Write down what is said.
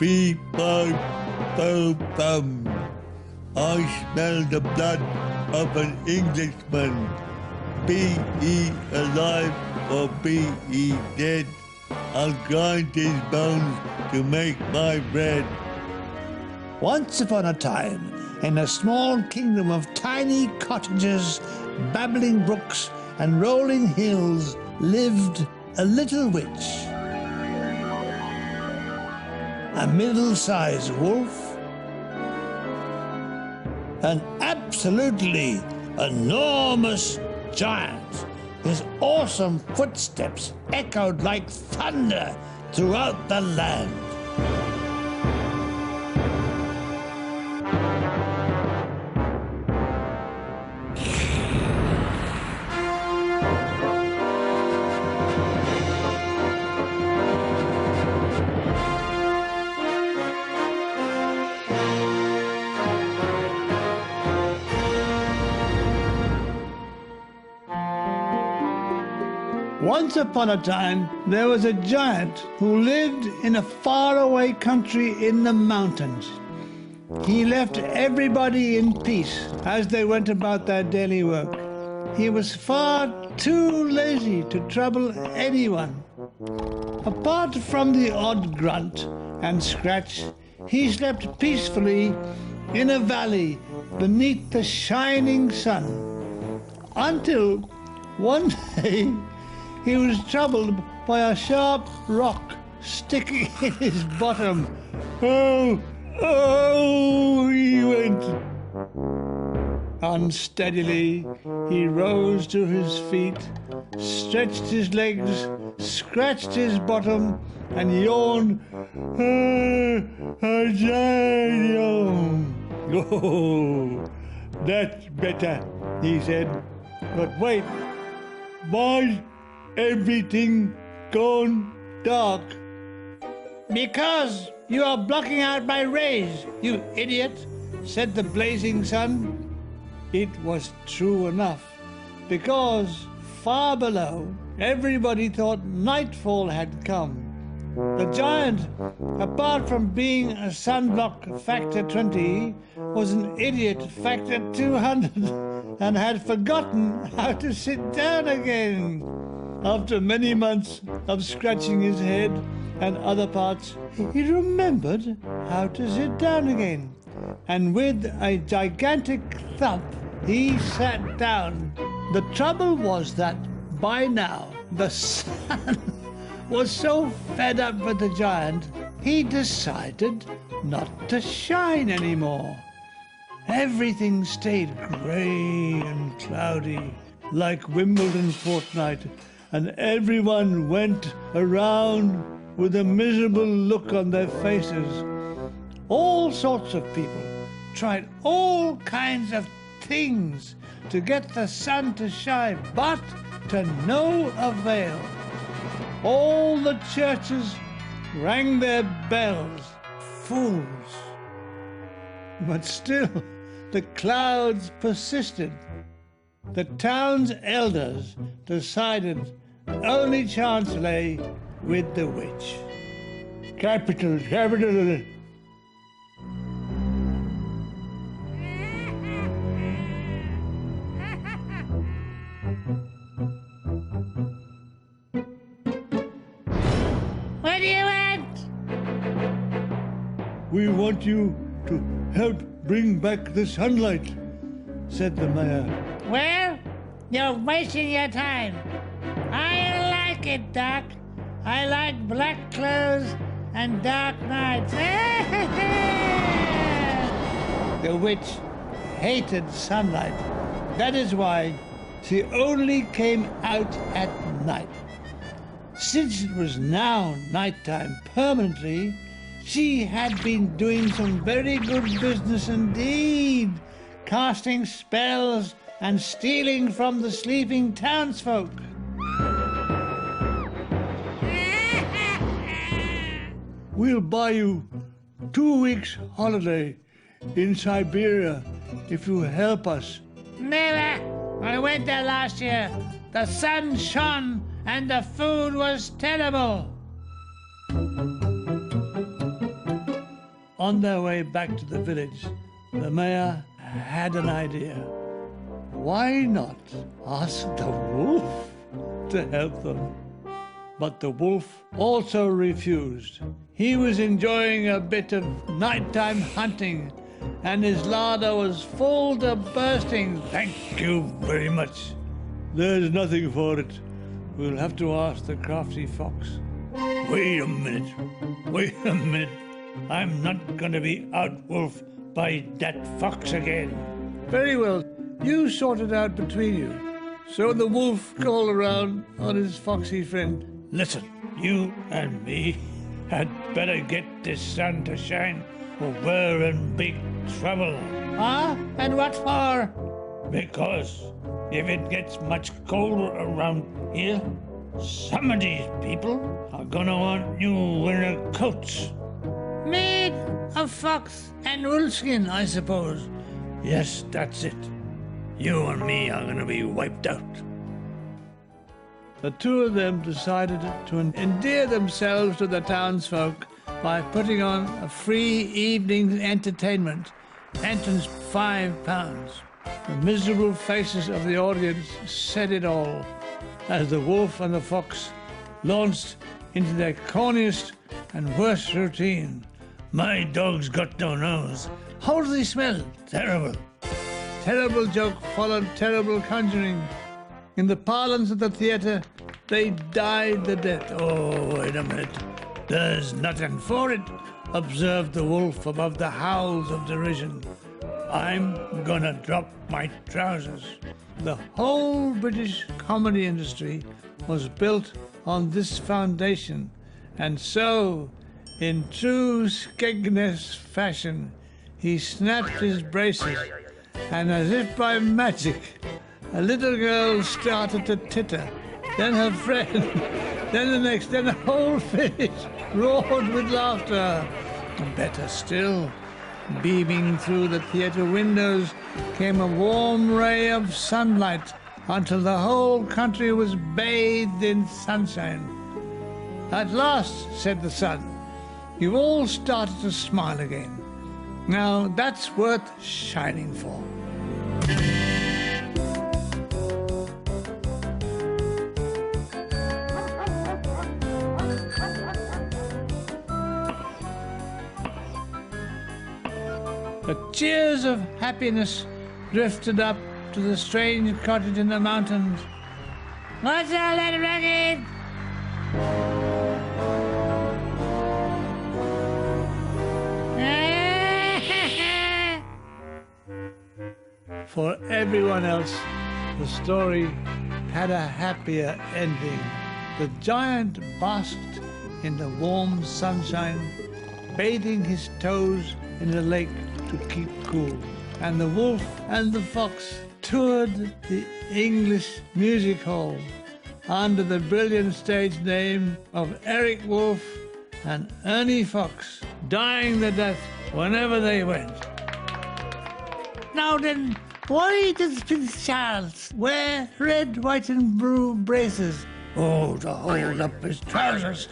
feed my thumb. I smell the blood of an Englishman. Be he alive or be he dead, I'll grind his bones to make my bread. Once upon a time, in a small kingdom of tiny cottages, babbling brooks, and rolling hills, lived a little witch. A middle-sized wolf, an absolutely enormous giant. His awesome footsteps echoed like thunder throughout the land. Once upon a time, there was a giant who lived in a faraway country in the mountains. He left everybody in peace as they went about their daily work. He was far too lazy to trouble anyone. Apart from the odd grunt and scratch, he slept peacefully in a valley beneath the shining sun. Until one day, he was troubled by a sharp rock sticking in his bottom. Oh, he went. Unsteadily, he rose to his feet, stretched his legs, scratched his bottom, and yawned. A giant yawn. Oh, that's better, he said. But wait, why's everything gone dark? Because you are blocking out my rays, you idiot, said the blazing sun. It was true enough, because far below, everybody thought nightfall had come. The giant, apart from being a sunblock factor 20, was an idiot factor 200 and had forgotten how to sit down again. After many months of scratching his head and other parts, he remembered how to sit down again. And with a gigantic thump, he sat down. The trouble was that by now the sun was so fed up with the giant, he decided not to shine anymore. Everything stayed grey and cloudy, like Wimbledon fortnight, and everyone went around with a miserable look on their faces. All sorts of people tried all kinds of things to get the sun to shine, but to no avail. All the churches rang their bells, fools. But still, the clouds persisted. The town's elders decided the only chance lay with the witch. Capital. What do you want? We want you to help bring back the sunlight, said the mayor. Well, you're wasting your time. I like it, Doc. I like black clothes and dark nights. The witch hated sunlight. That is why she only came out at night. Since it was now nighttime permanently, she had been doing some very good business indeed, casting spells and stealing from the sleeping townsfolk. We'll buy you 2 weeks' holiday in Siberia if you help us. Never. I went there last year. The sun shone and the food was terrible. on their way back to the village, the mayor had an idea. Why not ask the wolf to help them? But the wolf also refused. He was enjoying a bit of nighttime hunting, and his larder was full to bursting. Thank you very much. There's nothing for it. We'll have to ask the crafty fox. Wait a minute. I'm not going to be outwolfed by that fox again. Very well. You sort it out between you. So the wolf called around on his foxy friend. Listen, you and me had better get this sun to shine, or we're in big trouble. Ah, and what for? Because if it gets much colder around here, some of these people are gonna want new winter coats. Made of fox and wolfskin, I suppose. Yes, that's it. You and me are gonna be wiped out. The two of them decided to endear themselves to the townsfolk by putting on a free evening entertainment, entrance £5. The miserable faces of the audience said it all, as the wolf and the fox launched into their corniest and worst routine. My dog's got no nose. How does he smell? Terrible. Terrible joke followed terrible conjuring. In the parlance of the theatre, they died the death. Oh, wait a minute. There's nothing for it, observed the wolf above the howls of derision. I'm gonna drop my trousers. The whole British comedy industry was built on this foundation, and so, in true Skegness fashion, he snapped his braces, and as if by magic, a little girl started to titter. Then her friend, then the next, then the whole village roared with laughter. And better still, beaming through the theatre windows came a warm ray of sunlight until the whole country was bathed in sunshine. At last, said the sun, you've all started to smile again. Now that's worth shining for. The cheers of happiness drifted up to the strange cottage in the mountains. What's all that racket? For everyone else, the story had a happier ending. The giant basked in the warm sunshine, bathing his toes in the lake to keep cool. And the wolf and the fox toured the English music hall under the brilliant stage name of Eric Wolf and Ernie Fox, dying the death whenever they went. Now then, why does Prince Charles wear red, white and blue braces? Oh, to hold up his trousers.